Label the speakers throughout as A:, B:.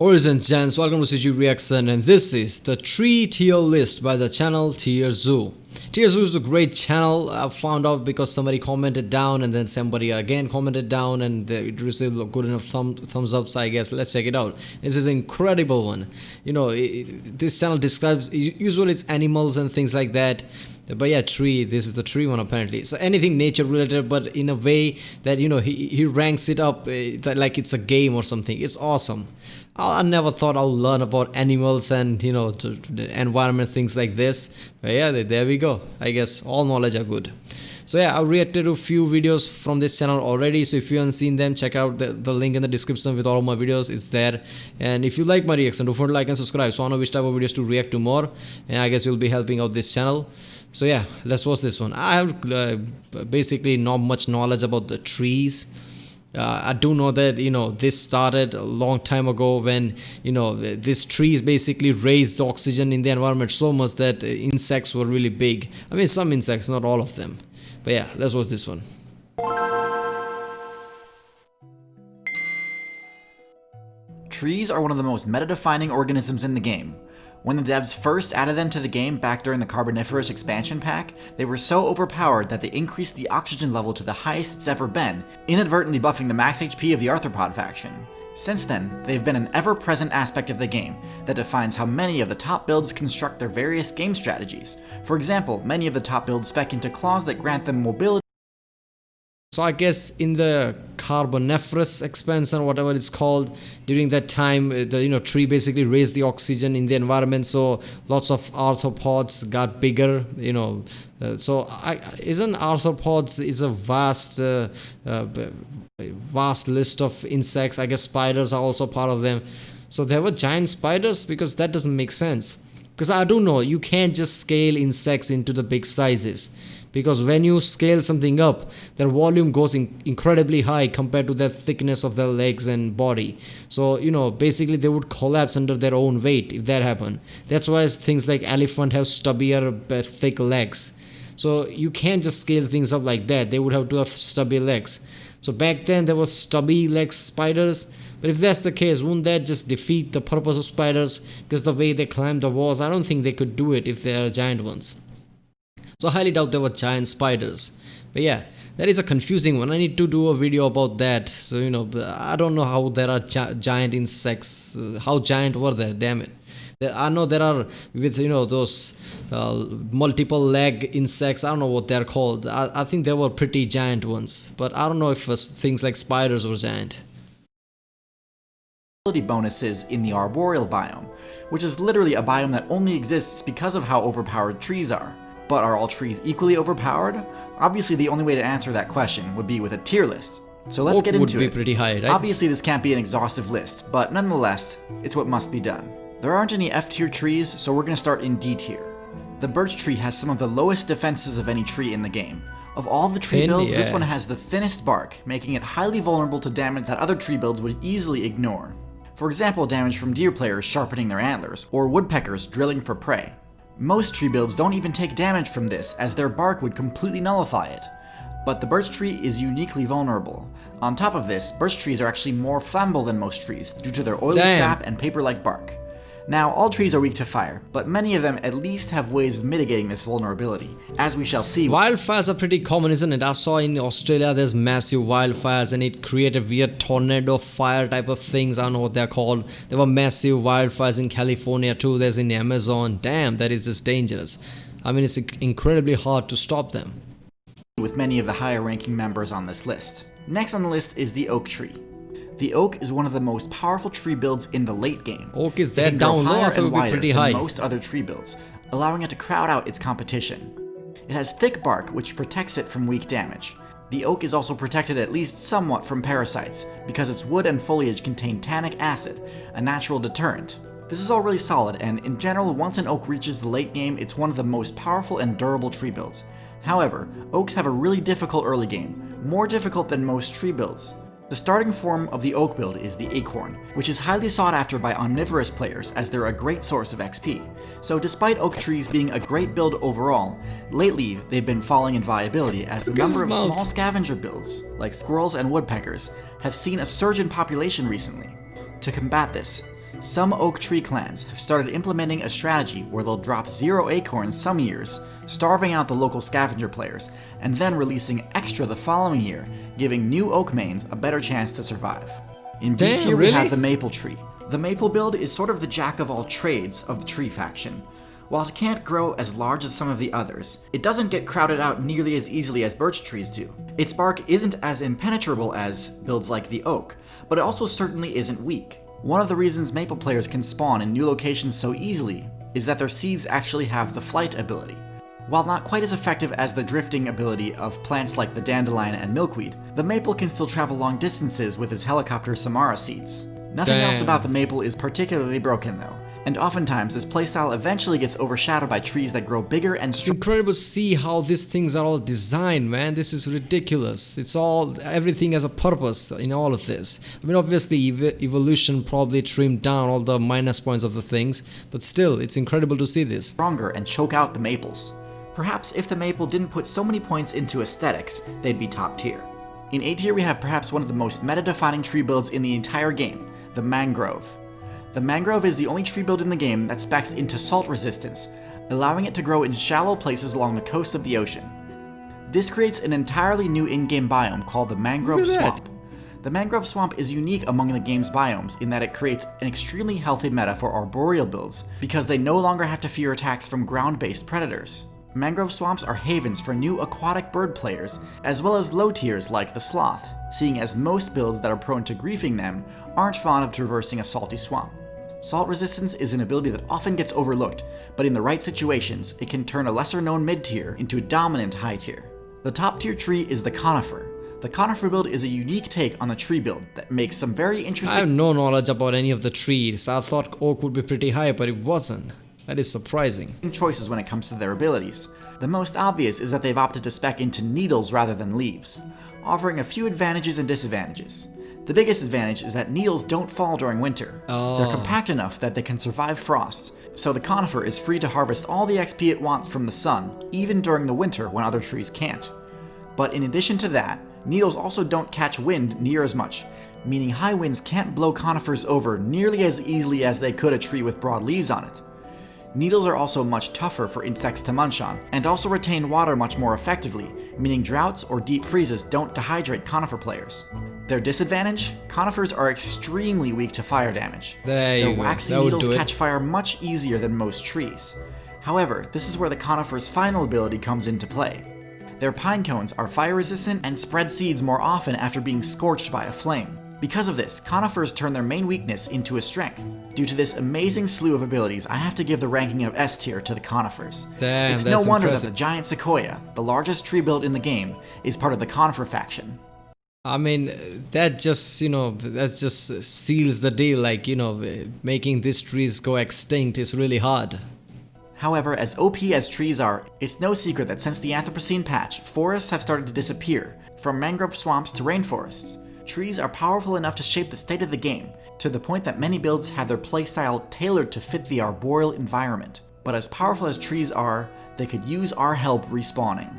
A: Ladies and gents, welcome to CG Reaction, and this is the tree tier list by the channel TierZoo. TierZoo is a great channel. I found out because somebody commented down and then somebody again commented down and it received a good enough thumbs up, so I guess let's check it out. This is an incredible one. This channel describes, usually it's animals and things like that. But yeah, tree, this is the tree one apparently. So anything nature related, but in a way that he ranks it up like it's a game or something. It's awesome. I never thought I'll learn about animals and the environment, things like this. But yeah, there we go. I guess all knowledge are good. So yeah, I reacted to a few videos from this channel already, so if you haven't seen them, check out the link in the description with all of my videos. It's there. And if you like my reaction, don't forget to like and subscribe so I know which type of videos to react to more, and I guess you'll be helping out this channel. So yeah, let's watch this one. I have basically not much knowledge about the trees. I do know that this started a long time ago when these trees basically raised the oxygen in the environment so much that insects were really big. I mean, some insects, not all of them. But yeah, let's watch this one.
B: Trees are one of the most meta-defining organisms in the game. When the devs first added them to the game back during the Carboniferous expansion pack, they were so overpowered that they increased the oxygen level to the highest it's ever been, inadvertently buffing the max HP of the arthropod faction. Since then, they've been an ever-present aspect of the game that defines how many of the top builds construct their various game strategies. For example, many of the top builds spec into claws that grant them mobility.
A: So I guess in the Carboniferous expansion, whatever it's called, during that time, the tree basically raised the oxygen in the environment, so lots of arthropods got bigger. Isn't arthropods is a vast list of insects. I guess spiders are also part of them. So there were giant spiders, because that doesn't make sense. Because I do know you can't just scale insects into the big sizes. Because when you scale something up, their volume goes incredibly high compared to the thickness of their legs and body. So basically they would collapse under their own weight if that happened. That's why things like elephant have stubbier, thick legs. So you can't just scale things up like that. They would have to have stubby legs. So back then there was stubby legs spiders. But if that's the case, wouldn't that just defeat the purpose of spiders? Because the way they climb the walls, I don't think they could do it if they are giant ones. So I highly doubt there were giant spiders. But yeah, that is a confusing one. I need to do a video about that. So I don't know how there are giant insects. How giant were they? Damn it. I know there are with those multiple leg insects. I don't know what they're called. I think they were pretty giant ones. But I don't know if things like spiders were giant.
B: Bonuses in the arboreal biome, which is literally a biome that only exists because of how overpowered trees are. But are all trees equally overpowered? Obviously, the only way to answer that question would be with a tier list. So let's get into it.
A: Would be pretty high, right?
B: Obviously, this can't be an exhaustive list, but nonetheless, it's what must be done. There aren't any F tier trees, so we're going to start in D tier. The birch tree has some of the lowest defenses of any tree in the game. Of all the tree builds, this one has the thinnest bark, making it highly vulnerable to damage that other tree builds would easily ignore. For example, damage from deer players sharpening their antlers, or woodpeckers drilling for prey. Most tree builds don't even take damage from this, as their bark would completely nullify it. But the birch tree is uniquely vulnerable. On top of this, birch trees are actually more flammable than most trees due to their oily sap and paper-like bark. Now, all trees are weak to fire, but many of them at least have ways of mitigating this vulnerability, as we shall see.
A: Wildfires are pretty common, isn't it? I saw in Australia there's massive wildfires and it created weird tornado fire type of things. I don't know what they're called. There were massive wildfires in California too. There's in Amazon. Damn, that is just dangerous. I mean, it's incredibly hard to stop them.
B: With many of the higher ranking members on this list. Next on the list is the oak tree. The oak is one of the most powerful tree builds in the late game.
A: Oak is that down low? I thought it would be pretty high.
B: Most other tree builds, allowing it to crowd out its competition. It has thick bark, which protects it from weak damage. The oak is also protected at least somewhat from parasites, because its wood and foliage contain tannic acid, a natural deterrent. This is all really solid, and in general, once an oak reaches the late game, it's one of the most powerful and durable tree builds. However, oaks have a really difficult early game, more difficult than most tree builds. The starting form of the oak build is the acorn, which is highly sought after by omnivorous players as they're a great source of XP. So despite oak trees being a great build overall, lately they've been falling in viability as the number of small scavenger builds, like squirrels and woodpeckers, have seen a surge in population recently. To combat this, Some oak tree clans have started implementing a strategy where they'll drop 0 acorns some years, starving out the local scavenger players, and then releasing extra the following year, giving new oak mains a better chance to survive. In B tier we have the maple tree. The maple build is sort of the jack of all trades of the tree faction. While it can't grow as large as some of the others, it doesn't get crowded out nearly as easily as birch trees do. Its bark isn't as impenetrable as builds like the oak, but it also certainly isn't weak. One of the reasons maple players can spawn in new locations so easily is that their seeds actually have the flight ability. While not quite as effective as the drifting ability of plants like the dandelion and milkweed, the maple can still travel long distances with its helicopter Samara seeds. Nothing else about the maple is particularly broken though, and oftentimes this playstyle eventually gets overshadowed by trees that grow bigger and
A: It's incredible to see how these things are all designed, man. This is ridiculous. It's all, everything has a purpose in all of this. I mean, obviously evolution probably trimmed down all the minus points of the things, but still, it's incredible to see this.
B: Stronger and choke out the maples. Perhaps if the maple didn't put so many points into aesthetics, they'd be top tier. In A tier we have perhaps one of the most meta-defining tree builds in the entire game, the mangrove. The mangrove is the only tree build in the game that specs into salt resistance, allowing it to grow in shallow places along the coast of the ocean. This creates an entirely new in-game biome called the mangrove swamp. The mangrove swamp is unique among the game's biomes in that it creates an extremely healthy meta for arboreal builds, because they no longer have to fear attacks from ground-based predators. Mangrove swamps are havens for new aquatic bird players, as well as low tiers like the sloth, seeing as most builds that are prone to griefing them aren't fond of traversing a salty swamp. Salt resistance is an ability that often gets overlooked, but in the right situations, it can turn a lesser-known mid-tier into a dominant high tier. The top-tier tree is the conifer. The conifer build is a unique take on the tree build that makes some very interesting—
A: I have no knowledge about any of the trees. I thought oak would be pretty high, but it wasn't. That is surprising.
B: —choices when it comes to their abilities. The most obvious is that they've opted to spec into needles rather than leaves, offering a few advantages and disadvantages. The biggest advantage is that needles don't fall during winter. They're compact enough that they can survive frosts, so the conifer is free to harvest all the XP it wants from the sun, even during the winter when other trees can't. But in addition to that, needles also don't catch wind near as much, meaning high winds can't blow conifers over nearly as easily as they could a tree with broad leaves on it. Needles are also much tougher for insects to munch on, and also retain water much more effectively, meaning droughts or deep freezes don't dehydrate conifer players. Their disadvantage? Conifers are extremely weak to fire damage. Their waxy needles catch fire much easier than most trees. However, this is where the conifer's final ability comes into play. Their pine cones are fire resistant and spread seeds more often after being scorched by a flame. Because of this, conifers turn their main weakness into a strength. Due to this amazing slew of abilities, I have to give the ranking of S tier to the conifers.
A: Damn,
B: it's no wonder that the giant sequoia, the largest tree build in the game, is part of the conifer faction.
A: I mean, that just, that just seals the deal, like, making these trees go extinct is really hard.
B: However, as OP as trees are, it's no secret that since the Anthropocene patch, forests have started to disappear, from mangrove swamps to rainforests. Trees are powerful enough to shape the state of the game, to the point that many builds have their playstyle tailored to fit the arboreal environment. But as powerful as trees are, they could use our help respawning.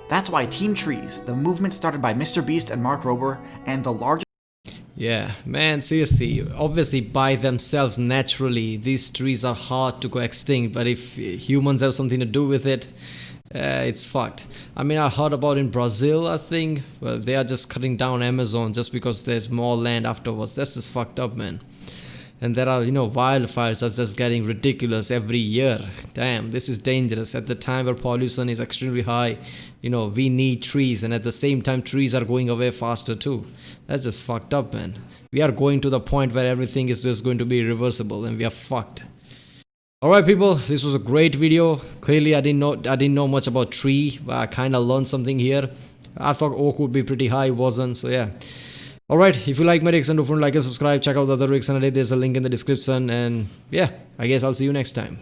B: That's why Team Trees, the movement started by Mr. Beast and Mark Rober, and the largest—
A: Yeah, man, seriously, obviously by themselves naturally, these trees are hard to go extinct, but if humans have something to do with it, it's fucked. I mean, I heard about in Brazil, I think, well, they are just cutting down Amazon just because there's more land afterwards. That's just fucked up, man. And there are, wildfires are just getting ridiculous every year. Damn, this is dangerous. At the time where pollution is extremely high, we need trees, and at the same time, trees are going away faster too. That's just fucked up, man. We are going to the point where everything is just going to be irreversible, and we are fucked. Alright people, this was a great video. Clearly I didn't know much about tree, but I kinda learned something here. I thought oak would be pretty high, it wasn't, so yeah. Alright, if you like my reaction, don't forget to like and subscribe, check out the other reaction I did, there's a link in the description, and yeah, I guess I'll see you next time.